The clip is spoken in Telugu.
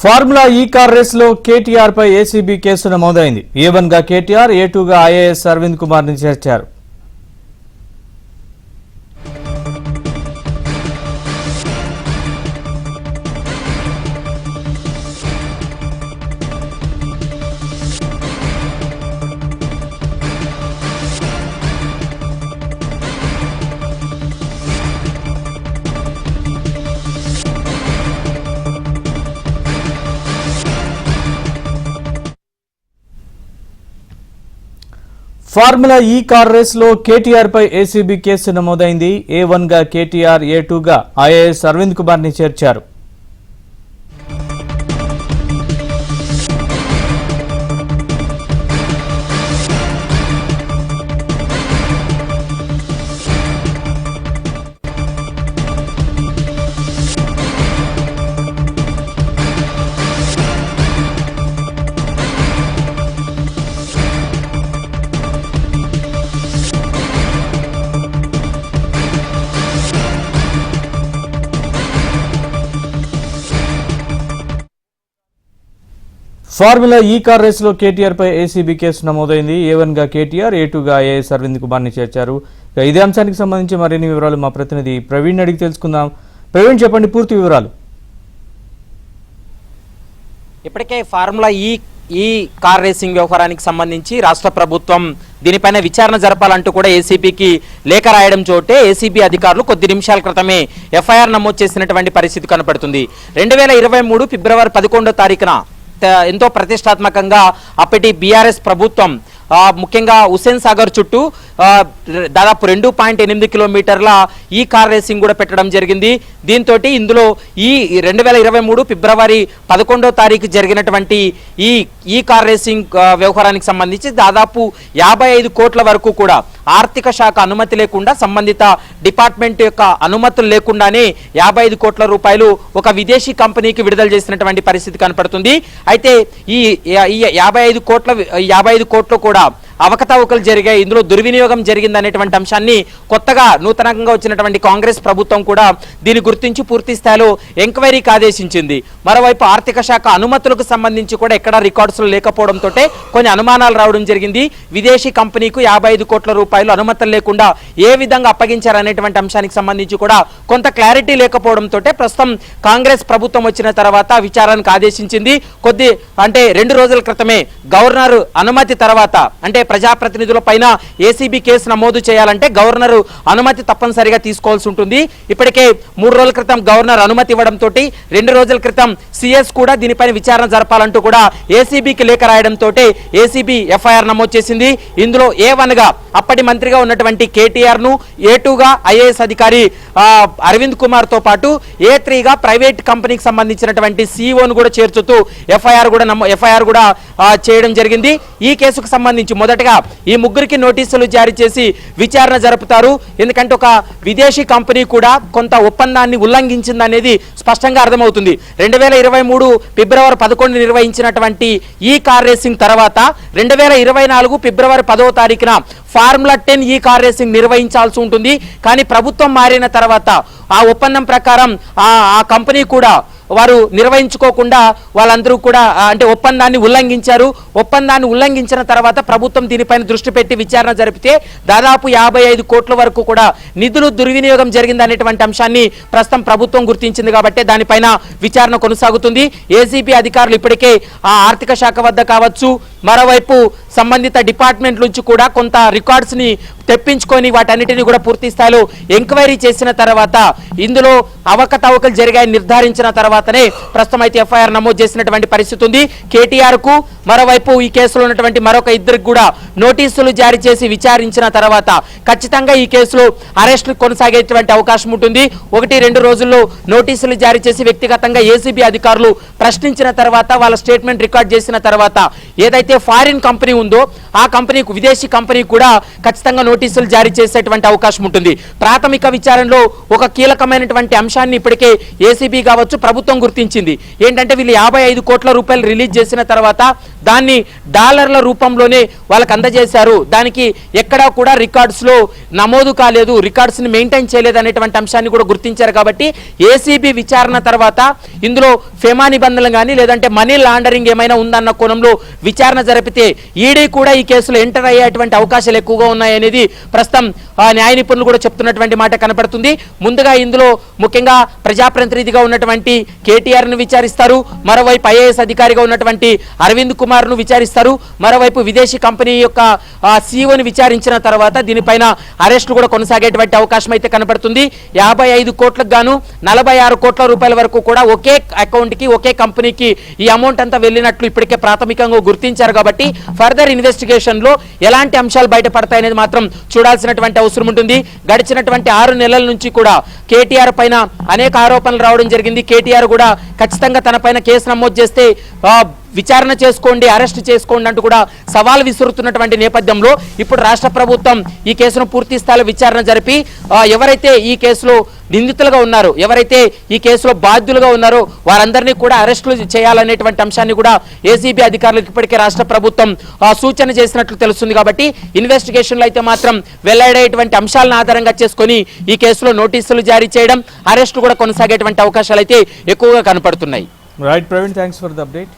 ఫార్ములా ఈ కార్ రేస్ లో కేటీఆర్ పై ఏసీబీ కేసు నమోదైంది. A1 గా కేటీఆర్, A2 గా IAS అరవింద్ కుమార్ ని చేర్చారు. ఫార్ములా ఈ కార్ రేస్ లో కేటీఆర్ పై ఏసీబీ కేసు నమోదైంది. A1 గా కేటీఆర్, A2 గా IAS అరవింద్ కుమార్ ని చేర్చారు. ఫార్ములా ఈ కార్ రేస్ లో కేటీఆర్ పై ఏసీబీ కేసు నమోదైంది. A1 గా కేటీఆర్, A2 గా IAS అరవింద్ కుమార్ ని చేర్చారు. ఇదే అంశానికి సంబంధించి మరిన్ని వివరాలు మా ప్రతినిధి ప్రవీణ్ అడిగి తెలుసుకుందాం. ప్రవీణ్, చెప్పండి పూర్తి వివరాలు. ఇప్పటికే ఫార్ములా ఈ కార్ రేసింగ్ వ్యవహారానికి సంబంధించి రాష్ట్ర ప్రభుత్వం దీనిపైన విచారణ జరపాలంటూ కూడా ఏసీబీకి లేఖ రాయడం చోటే ఏసీబీ అధికారులు కొద్ది నిమిషాల క్రితమే ఎఫ్ఐఆర్ నమోదు చేసినటువంటి పరిస్థితి కనపడుతుంది. 2023 ఫిబ్రవరి 11వ తారీఖున ఎంతో ప్రతిష్టాత్మకంగా అప్పటి బీఆర్ఎస్ ప్రభుత్వం ముఖ్యంగా హుస్సేన్ సాగర్ చుట్టూ దాదాపు 2.8 కిలోమీటర్ల ఈ కార్ రేసింగ్ కూడా పెట్టడం జరిగింది. దీంతో ఇందులో ఈ 2023 ఫిబ్రవరి 11వ తారీఖు జరిగినటువంటి ఈ కార్ రేసింగ్ వ్యవహారానికి సంబంధించి దాదాపు 55 కోట్ల వరకు కూడా ఆర్థిక శాఖ అనుమతి లేకుండా, సంబంధిత డిపార్ట్మెంట్ యొక్క అనుమతులు లేకుండానే 55 కోట్ల రూపాయలు ఒక విదేశీ కంపెనీకి విడుదల చేసినటువంటి పరిస్థితి కనపడుతుంది. అయితే ఈ 55 కోట్లు కూడా అవకతవకలు జరిగాయి, ఇందులో దుర్వినియోగం జరిగింది అనేటువంటి అంశాన్ని కొత్తగా నూతనంగా వచ్చినటువంటి కాంగ్రెస్ ప్రభుత్వం కూడా దీన్ని గుర్తించి పూర్తి స్థాయిలో ఎంక్వైరీకి ఆదేశించింది. మరోవైపు ఆర్థిక శాఖ అనుమతులకు సంబంధించి కూడా ఎక్కడా రికార్డ్స్లు లేకపోవడంతో కొన్ని అనుమానాలు రావడం జరిగింది. విదేశీ కంపెనీకు 55 కోట్ల రూపాయలు అనుమతులు లేకుండా ఏ విధంగా అప్పగించారనేటువంటి అంశానికి సంబంధించి కూడా కొంత క్లారిటీ లేకపోవడంతో ప్రస్తుతం కాంగ్రెస్ ప్రభుత్వం వచ్చిన తర్వాత విచారణకు ఆదేశించింది. 2 రోజుల క్రితమే గవర్నర్ అనుమతి తర్వాత, అంటే ప్రజాప్రతినిధుల పైన ఏసీబీ కేసు నమోదు చేయాలంటే గవర్నర్ అనుమతి తప్పనిసరిగా తీసుకోవాల్సి ఉంటుంది. ఇప్పటికే 3 రోజుల క్రితం గవర్నర్ అనుమతి ఇవ్వడంతో 2 రోజుల క్రితం సిఎస్ కూడా దీనిపైన విచారణ జరపాలంటూ కూడా ఏసీబీకి లేఖ రాయడంతో ఏసీబీ ఎఫ్ఐఆర్ నమోదు చేసింది. ఇందులో A1 గా అప్పటి మంత్రిగా ఉన్నటువంటి కేటీఆర్ ను, A2 గా IAS అధికారి అరవింద్ కుమార్ తో పాటు A3 గా ప్రైవేట్ కంపెనీకి సంబంధించినటువంటి CEO ను కూడా చేర్చుతూ ఎఫ్ఐఆర్ కూడా చేయడం జరిగింది. ఈ కేసుకు సంబంధించి మొదటగా ఈ ముగ్గురికి నోటీసులు జారీ చేసి విచారణ జరుపుతారు. ఎందుకంటే ఒక విదేశీ కంపెనీ కూడా కొంత ఒప్పందాన్ని ఉల్లంఘించిందనేది స్పష్టంగా అర్థమవుతుంది. 2023 ఫిబ్రవరి 11 నిర్వహించినటువంటి ఈ కార్ రేసింగ్ తర్వాత 2024 ఫిబ్రవరి 10వ తారీఖున ఫార్ములా 10 ఈ కార్ రేసింగ్ నిర్వహించాల్సి ఉంటుంది. కానీ ప్రభుత్వం మారిన తర్వాత ఆ ఒప్పందం ప్రకారం ఆ కంపెనీ కూడా వారు నిర్వహించుకోకుండా వాళ్ళందరూ కూడా అంటే ఒప్పందాన్ని ఉల్లంఘించారు. ఒప్పందాన్ని ఉల్లంఘించిన తర్వాత ప్రభుత్వం దీనిపైన దృష్టి పెట్టి విచారణ జరిపితే దాదాపు 55 కోట్ల వరకు కూడా నిధులు దుర్వినియోగం జరిగిందనేటువంటి అంశాన్ని ప్రస్తుతం ప్రభుత్వం గుర్తించింది కాబట్టి దానిపైన విచారణ కొనసాగుతుంది. ఏసీబీ అధికారులు ఇప్పటికే ఆ ఆర్థిక శాఖ వద్ద కావచ్చు, మరోవైపు సంబంధిత డిపార్ట్మెంట్ నుంచి కూడా కొంత రికార్డ్స్ ని తెప్పించుకొని వాటన్నిటిని కూడా పూర్తి స్థాయిలో ఎంక్వైరీ చేసిన తర్వాత ఇందులో అవకతవకలు జరిగాయని నిర్ధారించిన తర్వాతనే ప్రస్తుతం అయితే ఎఫ్ఐఆర్ నమోదు చేసినటువంటి పరిస్థితి ఉంది. కేటీఆర్ కు, మరోవైపు ఈ కేసులో ఉన్నటువంటి మరొక ఇద్దరికి కూడా నోటీసులు జారీ చేసి విచారించిన తర్వాత ఖచ్చితంగా ఈ కేసులో అరెస్టులు కొనసాగేటువంటి అవకాశం ఉంటుంది. 1-2 రోజుల్లో నోటీసులు జారీ చేసి వ్యక్తిగతంగా ఏసీబీ అధికారులు ప్రశ్నించిన తర్వాత వాళ్ళ స్టేట్మెంట్ రికార్డ్ చేసిన తర్వాత ఏదైతే ఏదైతే ఫారిన్ కంపెనీ ఉందో ఆ కంపెనీకి, విదేశీ కంపెనీకి కూడా ఖచ్చితంగా నోటీసులు జారీ చేసేటువంటి అవకాశం ఉంటుంది. ప్రాథమిక విచారణలో ఒక కీలకమైనటువంటి అంశాన్ని ఇప్పటికే ఏసీబీ కావచ్చు ప్రభుత్వం గుర్తించింది. ఏంటంటే వీళ్ళు 55 కోట్ల రూపాయలు రిలీజ్ చేసిన తర్వాత దాన్ని డాలర్ల రూపంలోనే వాళ్ళకి అందజేశారు. దానికి ఎక్కడా కూడా రికార్డ్స్లో నమోదు కాలేదు, రికార్డ్స్ని మెయింటైన్ చేయలేదు అనేటువంటి అంశాన్ని కూడా గుర్తించారు. కాబట్టి ఏసీబీ విచారణ తర్వాత ఇందులో ఫెమా నిబంధనలు కానీ లేదంటే మనీ లాండరింగ్ ఏమైనా ఉందన్న కోణంలో విచారణ జరిపితే ఈడీ కూడా ఈ కేసులో ఎంటర్ అయ్యేటువంటి అవకాశాలు ఎక్కువగా ఉన్నాయనేది ప్రస్తుతం న్యాయ నిపుణులు కూడా చెప్తున్నటువంటి మాట కనపడుతుంది. ముందుగా ఇందులో ముఖ్యంగా ప్రజాప్రతినిధిగా ఉన్నటువంటి కేటీఆర్ను విచారిస్తారు, మరోవైపు ఐఏఎస్ అధికారిగా ఉన్నటువంటి అరవింద్ కుమార్ను విచారిస్తారు, మరోవైపు విదేశీ కంపెనీ యొక్క సీఈఓని విచారించిన తర్వాత దీనిపైన అరెస్టులు కూడా కొనసాగేటువంటి అవకాశం అయితే కనపడుతుంది. 55 కోట్లకు గాను 46 కోట్ల రూపాయల వరకు కూడా ఒకే అకౌంట్కి, ఒకే కంపెనీకి ఈ అమౌంట్ అంతా వెళ్ళినట్లు ఇప్పటికే ప్రాథమికంగా గుర్తించారు. కాబట్టి ఫర్దర్ ఇన్వెస్టిగేషన్ లో ఎలాంటి అంశాలు బయటపడతాయనేది మాత్రం చూడాల్సినటువంటి అవసరం ఉంటుంది. గడిచినటువంటి 6 నెలల నుంచి కూడా కేటీఆర్ పైన అనేక ఆరోపణలు రావడం జరిగింది. కేటీఆర్ కూడా ఖచ్చితంగా తన పైన కేసు నమోదు చేస్తే విచారణ చేసుకోండి, అరెస్ట్ చేసుకోండి అంటూ కూడా సవాల్ విసురుతున్నటువంటి నేపథ్యంలో ఇప్పుడు రాష్ట్ర ప్రభుత్వం ఈ కేసును పూర్తి స్థాయిలో విచారణ జరిపి ఎవరైతే ఈ కేసులో నిందితులుగా ఉన్నారో, ఎవరైతే ఈ కేసులో బాధ్యులుగా ఉన్నారో వారందరినీ కూడా అరెస్టులు చేయాలనేటువంటి అంశాన్ని కూడా ఏసీబీ అధికారులకు ఇప్పటికే రాష్ట్ర ప్రభుత్వం సూచన చేసినట్లు తెలుస్తుంది. కాబట్టి ఇన్వెస్టిగేషన్లో అయితే మాత్రం వెల్లడేటువంటి అంశాలను ఆధారంగా చేసుకొని ఈ కేసులో నోటీసులు జారీ చేయడం, అరెస్టు కూడా కొనసాగేటువంటి అవకాశాలు అయితే ఎక్కువగా కనపడుతున్నాయి. Right Praveen, thanks for the update.